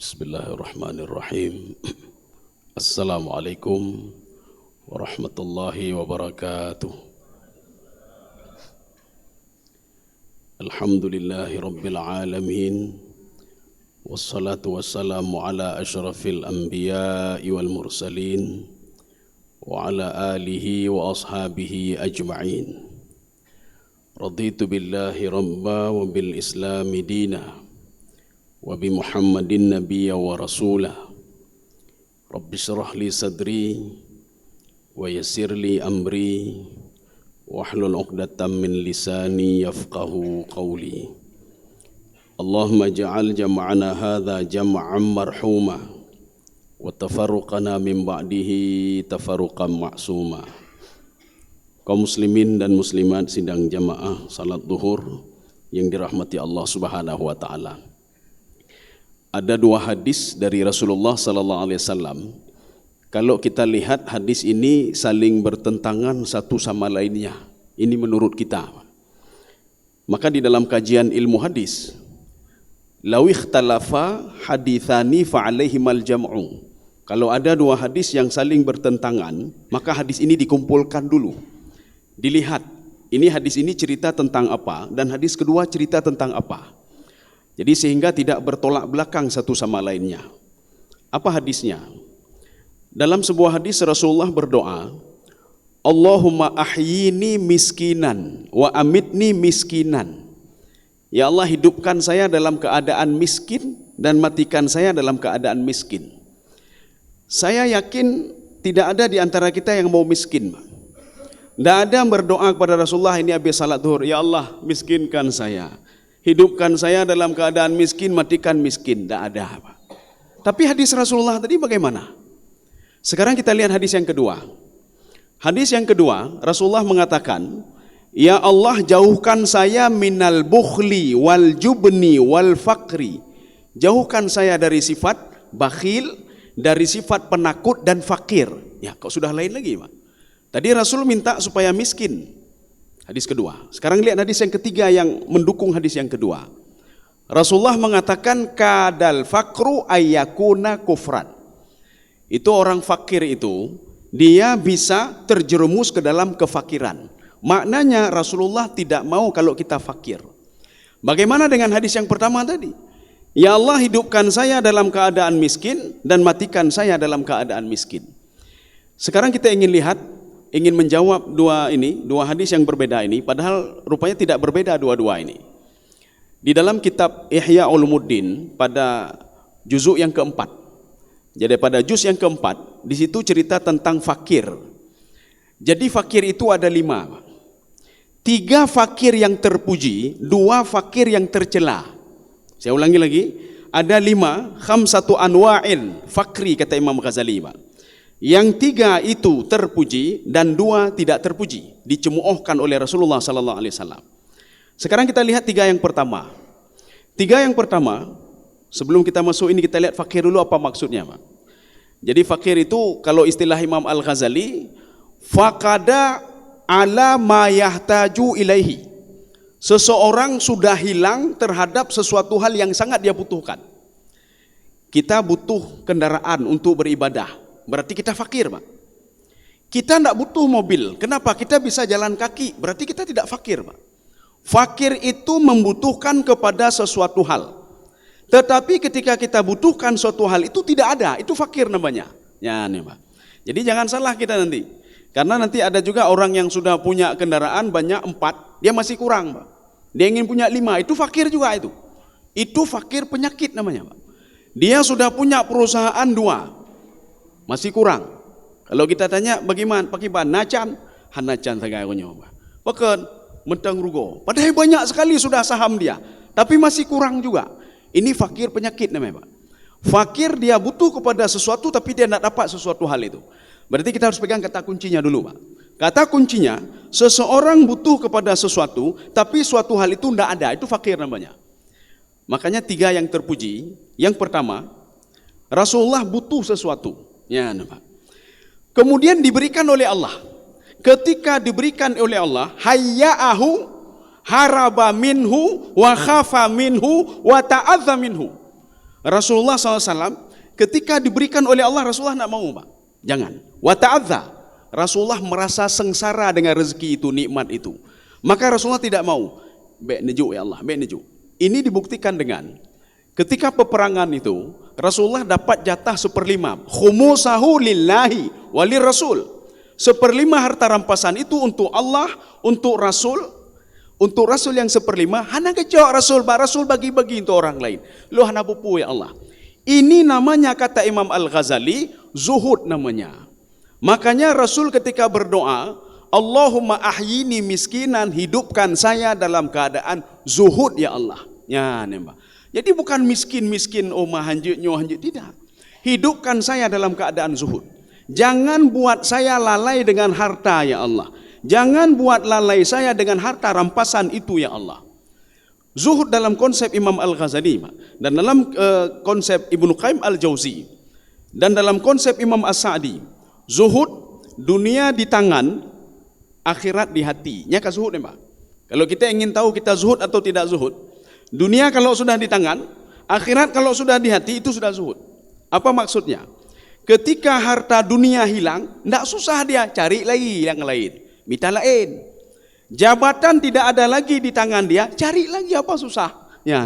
Bismillahirrahmanirrahim. Assalamualaikum warahmatullahi wabarakatuh. Alhamdulillahi rabbil alamin. Wassalatu wassalamu ala ashrafil anbiya'i wal mursalin wa ala alihi wa ashabihi ajma'in. Raditu billahi rabba wa bil islami dina wa bi Muhammadin nabiyya wa rasulah. Rabbi shrah li sadri wa yassir li amri wahlul 'uqdatam min lisani yafqahu qawli. Allahumma ja'al jam'ana hadza jam'an marhuma wa tafarruqana min ba'dihi tafarruqan ma'suma. Kaum muslimin dan muslimat sidang jamaah salat zuhur yang dirahmati Allah Subhanahu wa taala. Ada dua hadis dari Rasulullah sallallahu alaihi wasallam. Kalau kita lihat hadis ini saling bertentangan satu sama lainnya. Ini menurut kita. Maka di dalam kajian ilmu hadis, law ikhtalafa haditsani fa alaihimal jam'u. Kalau ada dua hadis yang saling bertentangan, maka hadis ini dikumpulkan dulu. Dilihat, ini hadis ini cerita tentang apa dan hadis kedua cerita tentang apa. Jadi sehingga tidak bertolak belakang satu sama lainnya. Apa hadisnya? Dalam sebuah hadis Rasulullah berdoa, Allahumma ahyini miskinan wa amitni miskinan. Ya Allah, hidupkan saya dalam keadaan miskin dan matikan saya dalam keadaan miskin. Saya yakin tidak ada di antara kita yang mau miskin. Tidak ada yang berdoa kepada Rasulullah ini habis salat zuhur, ya Allah miskinkan saya. Hidupkan saya dalam keadaan miskin, matikan miskin. Tidak ada. Tapi hadis Rasulullah tadi bagaimana? Sekarang kita lihat hadis yang kedua. Hadis yang kedua, Rasulullah mengatakan, ya Allah jauhkan saya minal bukhli wal jubni wal fakri. Jauhkan saya dari sifat bakhil, dari sifat penakut dan fakir. Ya, kok sudah lain lagi, Pak? Tadi Rasul minta supaya miskin. Hadis kedua. Sekarang lihat hadis yang ketiga yang mendukung hadis yang kedua. Rasulullah mengatakan kadal fakru ayyakuna kufran. Itu orang fakir itu, dia bisa terjerumus ke dalam kefakiran. Maknanya Rasulullah tidak mau kalau kita fakir. Bagaimana dengan hadis yang pertama tadi? Ya Allah hidupkan saya dalam keadaan miskin dan matikan saya dalam keadaan miskin. Sekarang kita ingin menjawab dua hadis yang berbeda ini, padahal rupanya tidak berbeda dua-dua ini. Di dalam kitab Ihya Ulumuddin pada juzuk yang keempat. Jadi pada juz yang keempat, di situ cerita tentang fakir. Jadi fakir itu ada 5. 3 fakir yang terpuji, 2 fakir yang tercela. Saya ulangi lagi, ada 5 khamsatu anwa'il fakri kata Imam Ghazali, Pak. Yang 3 itu terpuji dan 2 tidak terpuji, dicemoohkan oleh Rasulullah sallallahu alaihi wasallam. Sekarang kita lihat 3 yang pertama. 3 yang pertama, sebelum kita masuk ini kita lihat fakir dulu apa maksudnya, Pak. Jadi fakir itu kalau istilah Imam Al-Ghazali, faqada ala ma yahtaju ilaihi. Seseorang sudah hilang terhadap sesuatu hal yang sangat dia butuhkan. Kita butuh kendaraan untuk beribadah. Berarti kita fakir, Pak. Kita tidak butuh mobil. Kenapa? Kita bisa jalan kaki. Berarti kita tidak fakir, Pak. Fakir itu membutuhkan kepada sesuatu hal. Tetapi ketika kita butuhkan suatu hal itu tidak ada. Itu fakir namanya. Ya, nih, Pak. Jadi jangan salah kita nanti. Karena nanti ada juga orang yang sudah punya kendaraan banyak 4. Dia masih kurang, Pak. Dia ingin punya 5. Itu fakir juga itu. Itu fakir penyakit namanya, Pak. Dia sudah punya perusahaan 2. Masih kurang. Kalau kita tanya bagaimana pakai bahan nacan, hanacan sagayanya. Bahkan mentang rugo. Padahal banyak sekali sudah saham dia, tapi masih kurang juga. Ini fakir penyakit namanya, Pak. Fakir dia butuh kepada sesuatu tapi dia tidak dapat sesuatu hal itu. Berarti kita harus pegang kata kuncinya dulu, Pak. Kata kuncinya, seseorang butuh kepada sesuatu tapi suatu hal itu tidak ada, itu fakir namanya. Makanya 3 yang terpuji. Yang pertama, Rasulullah butuh sesuatu. Ya, Pak. Kemudian diberikan oleh Allah. Ketika diberikan oleh Allah, hayya'ahu haraba minhu wa khafa minhu wa ta'adza minhu. Rasulullah SAW ketika diberikan oleh Allah, Rasulullah nak mau Pak? Jangan. Wa ta'adza. Rasulullah merasa sengsara dengan rezeki itu, nikmat itu. Maka Rasulullah tidak mau. Baik nejuk ya Allah, baik nejuk. Ini dibuktikan dengan ketika peperangan itu, Rasulullah dapat jatah 1/5. Khumusahu lillahi walir rasul. 1/5 harta rampasan itu untuk Allah, untuk Rasul. Untuk Rasul yang 1/5, hana kejauh Rasul, Rasul bagi-bagi untuk orang lain. Lu hana pupu ya Allah. Ini namanya, kata Imam Al-Ghazali, zuhud namanya. Makanya Rasul ketika berdoa, Allahumma ahyini miskinan, hidupkan saya dalam keadaan zuhud ya Allah. Ya, nembak. Jadi bukan miskin-miskin, oh mahanjut, nyohanjut, tidak. Hidupkan saya dalam keadaan zuhud. Jangan buat saya lalai dengan harta ya Allah. Jangan buat lalai saya dengan harta rampasan itu ya Allah. Zuhud dalam konsep Imam Al-Ghazali dan dalam konsep Ibnu Qayyim Al-Jauzi dan dalam konsep Imam As-Sa'di, zuhud dunia di tangan, akhirat di hati. Nya ka zuhud Pak. Kalau kita ingin tahu kita zuhud atau tidak zuhud, dunia kalau sudah di tangan, akhirat kalau sudah di hati, itu sudah zuhud. Apa maksudnya? Ketika harta dunia hilang, tidak susah dia cari lagi yang lain. Minta lain. Jabatan tidak ada lagi di tangan dia, cari lagi, apa susah? Ya,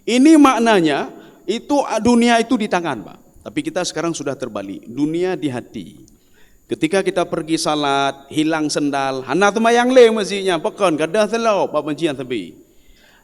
ini maknanya itu dunia itu di tangan Pak. Tapi kita sekarang sudah terbalik, dunia di hati. Ketika kita pergi salat, hilang sendal, hana temayang le masjidnya, pekan gadah telau pak penjian tebi.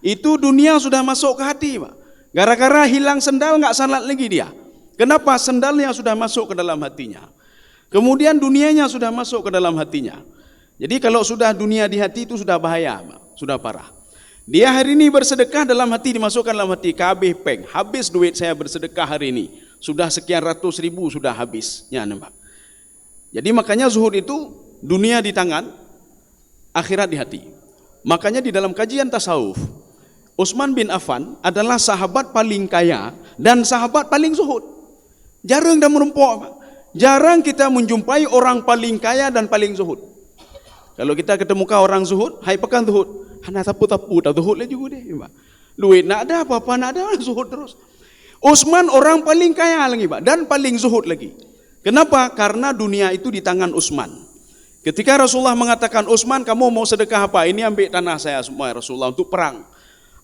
Itu dunia sudah masuk ke hati Pak. Gara-gara hilang sendal enggak salat lagi dia. Kenapa? Sendalnya sudah masuk ke dalam hatinya. Kemudian dunianya sudah masuk ke dalam hatinya. Jadi kalau sudah dunia di hati itu sudah bahaya, sudah parah. Dia hari ini bersedekah, dalam hati dimasukkan dalam hati, kabeh peng, habis duit saya bersedekah hari ini. Sudah sekian ratus ribu sudah habis. Ya, nampak. Jadi makanya zuhud itu dunia di tangan, akhirat di hati. Makanya di dalam kajian tasawuf, Utsman bin Affan adalah sahabat paling kaya dan sahabat paling zuhud. Jarang dan merumpok. Jarang kita menjumpai orang paling kaya dan paling zuhud. Kalau kita ketemukan orang zuhud, hai pekan zuhud, hana tapu-tapu tak zuhud lagi juga deh. Duit nak ada, apa-apa nak ada, zuhud terus. Utsman orang paling kaya lagi Pak, dan paling zuhud lagi. Kenapa? Karena dunia itu di tangan Utsman. Ketika Rasulullah mengatakan, Utsman kamu mau sedekah apa? Ini ambil tanah saya semua ya Rasulullah untuk perang.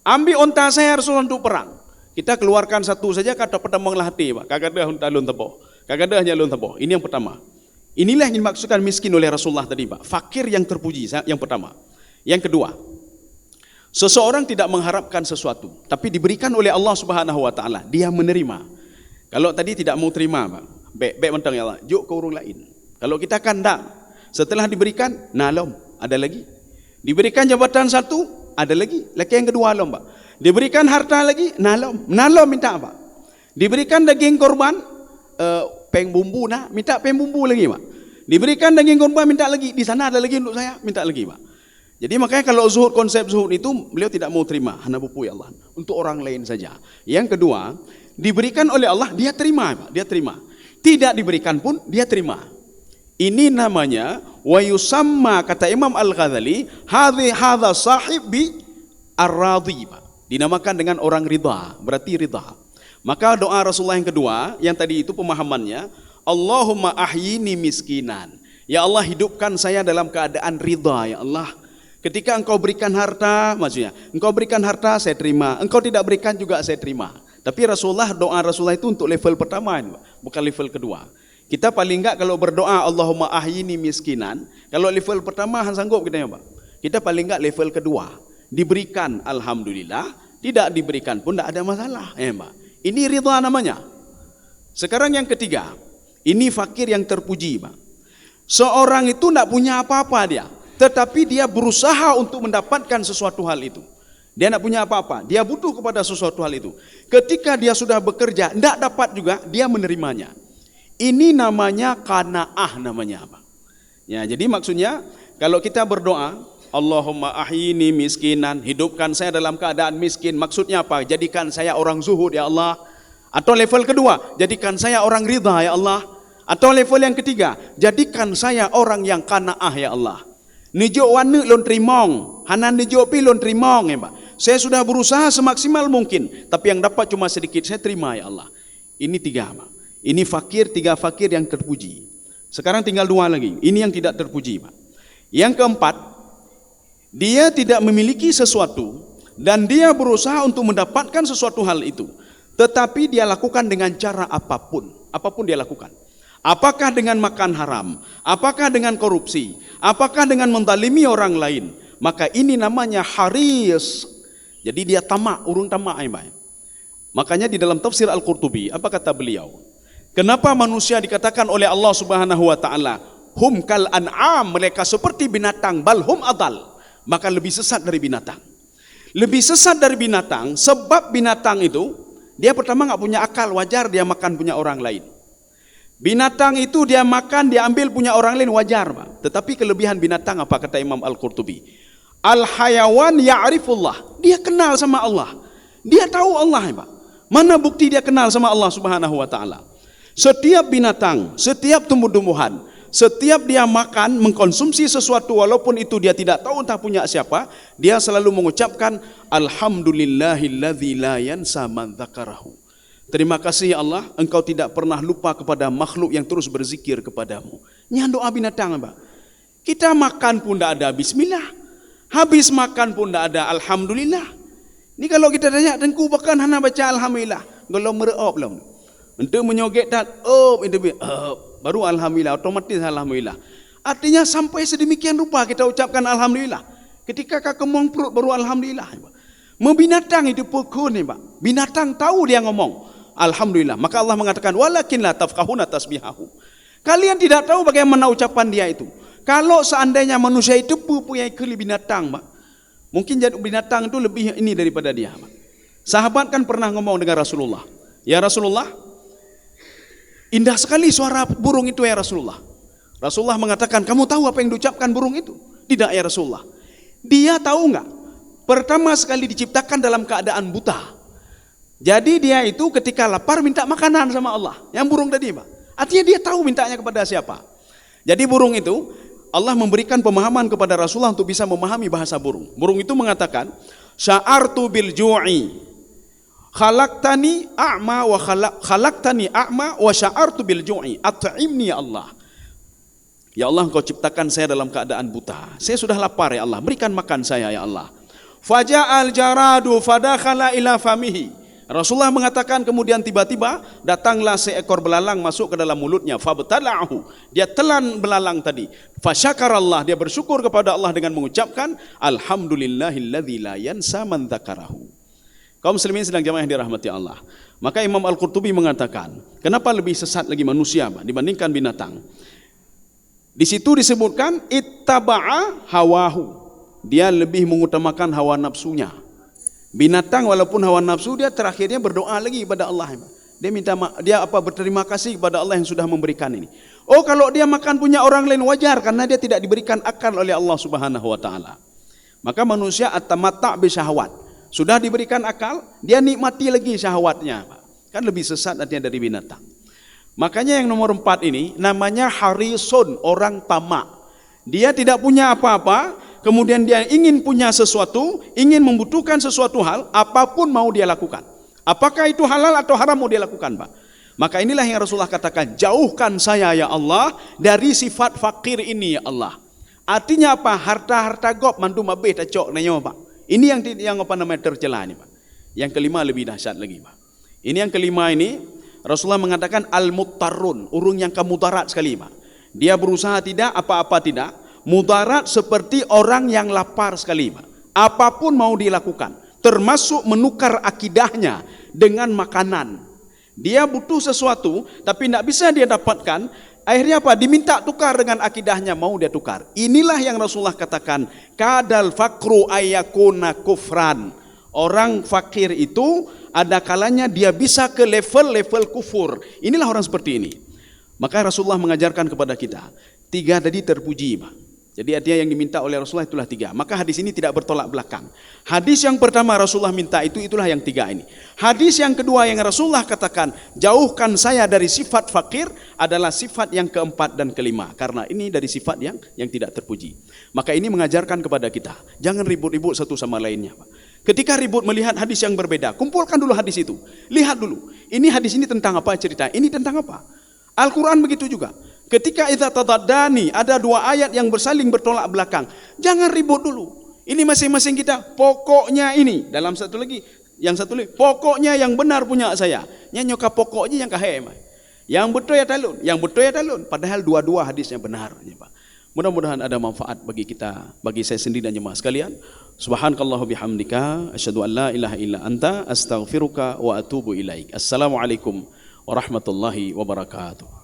Ambil onta saya Rasulullah untuk perang. Kita keluarkan satu saja, kata pedamanglah hati Pak. Kagak ada unta lun tebo. Kagak ada hanya lun tebo. Ini yang pertama. Inilah yang dimaksudkan miskin oleh Rasulullah tadi Pak. Fakir yang terpuji, yang pertama. Yang kedua, seseorang tidak mengharapkan sesuatu, tapi diberikan oleh Allah Subhanahu wa taala, dia menerima. Kalau tadi tidak mau terima Pak, baik mentang ya Allah, juk ke orang lain. Kalau kita kan tak, setelah diberikan, nalom, ada lagi. Diberikan jabatan satu, ada lagi. Laki yang kedua alom Pak. Diberikan harta lagi, nalom minta apa? Diberikan daging korban, peng bumbu nak, minta peng bumbu lagi Pak. Diberikan daging korban, minta lagi. Di sana ada lagi untuk saya, minta lagi Pak. Jadi makanya kalau zuhud, konsep zuhud itu beliau tidak mau terima, hana pupu ya Allah, untuk orang lain saja. Yang kedua, diberikan oleh Allah, dia terima Pak, dia terima. Tidak diberikan pun dia terima. Ini namanya wa yusamma, kata Imam Al-Ghazali, hadza sahib bi ar-radhi Pak. Dinamakan dengan orang ridha, berarti ridha. Maka doa Rasulullah yang kedua, yang tadi itu pemahamannya, Allahumma ahyini miskinan. Ya Allah, hidupkan saya dalam keadaan ridha ya Allah. Ketika engkau berikan harta, maksudnya engkau berikan harta saya terima, engkau tidak berikan juga saya terima. Tapi Rasulullah, doa Rasulullah itu untuk level pertama, bukan level kedua. Kita paling enggak kalau berdoa Allahumma ahyini miskinan, kalau level pertama sanggup kita ya Pak. Kita paling enggak level kedua. Diberikan alhamdulillah, tidak diberikan pun tidak ada masalah ya Pak. Ini ridha namanya. Sekarang yang ketiga, ini fakir yang terpuji Pak. Seorang itu tidak punya apa-apa dia, tetapi dia berusaha untuk mendapatkan sesuatu hal itu. Dia tidak punya apa-apa, dia butuh kepada sesuatu hal itu. Ketika dia sudah bekerja, tidak dapat juga, dia menerimanya. Ini namanya qanaah namanya Pak. Ya, jadi maksudnya kalau kita berdoa, Allahumma ahyini miskinan, hidupkan saya dalam keadaan miskin. Maksudnya apa? Jadikan saya orang zuhud ya Allah. Atau level kedua, jadikan saya orang ridha ya Allah. Atau level yang ketiga, jadikan saya orang yang qanaah ya Allah. Nijo wanu lon trimong, hanan nijo pi lon trimong ya Pak. saya sudah berusaha semaksimal mungkin, tapi yang dapat cuma sedikit, saya terima ya Allah. Ini 3, Pak. Ini fakir, 3 fakir yang terpuji. Sekarang tinggal 2 lagi, ini yang tidak terpuji, Pak. Yang keempat, dia tidak memiliki sesuatu dan dia berusaha untuk mendapatkan sesuatu hal itu, tetapi dia lakukan dengan cara apapun dia lakukan. Apakah dengan makan haram, apakah dengan korupsi, apakah dengan menzalimi orang lain, maka ini namanya haris. Jadi dia tamak, urung tamak. Makanya di dalam tafsir Al-Qurtubi, apa kata beliau? Kenapa manusia dikatakan oleh Allah Subhanahu wa taala, hum kal an'am, mereka seperti binatang, bal hum adal, maka lebih sesat dari binatang. Lebih sesat dari binatang sebab binatang itu dia pertama enggak punya akal, wajar dia makan punya orang lain. Binatang itu dia makan, dia ambil punya orang lain, wajar, Pak. Tetapi kelebihan binatang apa kata Imam Al-Qurtubi? Al-hayawan ya'rifullah. Dia kenal sama Allah. Dia tahu Allah, Pak. Mana bukti dia kenal sama Allah Subhanahu wa taala? Setiap binatang, setiap tumbuh-tumbuhan, setiap dia makan, mengkonsumsi sesuatu walaupun itu dia tidak tahu entah punya siapa, dia selalu mengucapkan alhamdulillahilladzi la yansa man dzakarahu. Terima kasih ya Allah, engkau tidak pernah lupa kepada makhluk yang terus berzikir kepadamu. Ini doa binatang, Pak. Kita makan pun tidak ada bismillah, habis makan pun tidak ada alhamdulillah. Ini kalau kita tanya, tengku bahkan hana baca alhamdulillah, kalau mereop lah. Untuk menyogek tak, itu baru alhamdulillah, otomatis alhamdulillah. Artinya sampai sedemikian rupa kita ucapkan alhamdulillah. Ketika kemong perut baru alhamdulillah. Membinatang itu pukul nih, Pak. Binatang tahu dia ngomong alhamdulillah. Maka Allah mengatakan walakin la tafqahuna tasbihahu. Kalian tidak tahu bagaimana ucapan dia itu. Kalau seandainya manusia itu punya keli binatang, Pak, mungkin jadi binatang itu lebih ini daripada dia, Pak. Sahabat kan pernah ngomong dengan Rasulullah, ya Rasulullah, indah sekali suara burung itu ya Rasulullah. Rasulullah mengatakan, kamu tahu apa yang diucapkan burung itu? Tidak ya Rasulullah. Dia tahu enggak? Pertama sekali diciptakan dalam keadaan buta. Jadi dia itu ketika lapar minta makanan sama Allah. Yang burung tadi, Pak. Artinya dia tahu mintanya kepada siapa. Jadi burung itu, Allah memberikan pemahaman kepada Rasulullah untuk bisa memahami bahasa burung. Burung itu mengatakan, sya'artu bil ju'i, khalaqtani a'ma wa sya'artu bil ju'i, at'imni ya Allah. Ya Allah, engkau ciptakan saya dalam keadaan buta. Saya sudah lapar ya Allah, berikan makan saya ya Allah. Faja'al jaradu fadakhala ila famihi. Rasulullah mengatakan kemudian tiba-tiba datanglah seekor belalang masuk ke dalam mulutnya. Fabtala'ahu. Dia telan belalang tadi. Fasyakarallah. Dia bersyukur kepada Allah dengan mengucapkan alhamdulillahilladzi la yansa man dzakarahu. Kaum muslimin sedang jamaah yang dirahmati Allah. Maka Imam Al-Qurtubi mengatakan, kenapa lebih sesat lagi manusia dibandingkan binatang? Di situ disebutkan ittaba'a hawahu. Dia lebih mengutamakan hawa nafsunya. Binatang walaupun hawa nafsu, dia terakhirnya berdoa lagi kepada Allah. Dia berterima kasih kepada Allah yang sudah memberikan ini. Oh, kalau dia makan punya orang lain wajar karena dia tidak diberikan akal oleh Allah Subhanahu wa taala. Maka manusia at-tamatta' bi syahwat. Sudah diberikan akal, dia nikmati lagi syahwatnya. Kan lebih sesat artinya dari binatang. Makanya yang nomor 4 ini namanya harisun, orang tamak. Dia tidak punya apa-apa, kemudian dia ingin punya sesuatu, ingin membutuhkan sesuatu hal, apapun mau dia lakukan. Apakah itu halal atau haram mau dia lakukan, Pak? Maka inilah yang Rasulullah katakan, jauhkan saya ya Allah dari sifat fakir ini ya Allah. Artinya apa? Harta-harta gop mandu mabeh tacok nanyo, Pak. Ini yang apa namanya tercela ini, Pak. Yang kelima lebih dahsyat lagi, Pak. Ini yang kelima ini Rasulullah mengatakan al-muttarun, urung yang kemudarat sekali, Pak. Dia berusaha tidak, apa-apa tidak. Mudarat seperti orang yang lapar sekali, Pak. Apapun mau dilakukan, termasuk menukar akidahnya dengan makanan. Dia butuh sesuatu, tapi tidak bisa dia dapatkan. Akhirnya apa? Diminta tukar dengan akidahnya, mau dia tukar. Inilah yang Rasulullah katakan, kadal fakru ayakuna kufran. Orang fakir itu ada kalanya dia bisa ke level kufur. Inilah orang seperti ini. Maka Rasulullah mengajarkan kepada kita, 3 tadi terpuji, Pak. Jadi artinya yang diminta oleh Rasulullah itulah 3. Maka hadis ini tidak bertolak belakang. Hadis yang pertama Rasulullah minta itulah yang 3 ini. Hadis yang kedua yang Rasulullah katakan, jauhkan saya dari sifat fakir, adalah sifat yang keempat dan kelima. Karena ini dari sifat yang tidak terpuji. Maka ini mengajarkan kepada kita, jangan ribut-ribut satu sama lainnya, Pak. Ketika ribut melihat hadis yang berbeda, kumpulkan dulu hadis itu. Lihat dulu, ini hadis ini tentang apa cerita? Ini tentang apa? Al-Quran begitu juga. Ketika idza tadaddani, ada dua ayat yang bersaling bertolak belakang. Jangan ribut dulu. Ini masing-masing kita, pokoknya ini. Dalam satu lagi, yang satu lagi, pokoknya yang benar punya saya. Nyanyoka pokoknya yang kahem. Yang betul ya talun, yang betul ya talun. Padahal dua-dua hadisnya benar. Mudah-mudahan ada manfaat bagi kita, bagi saya sendiri dan jemaah sekalian. Subhanakallahu bihamdika, asyhadu an la ilaha illa anta, astaghfiruka wa atubu ilaik. Assalamualaikum warahmatullahi wabarakatuh.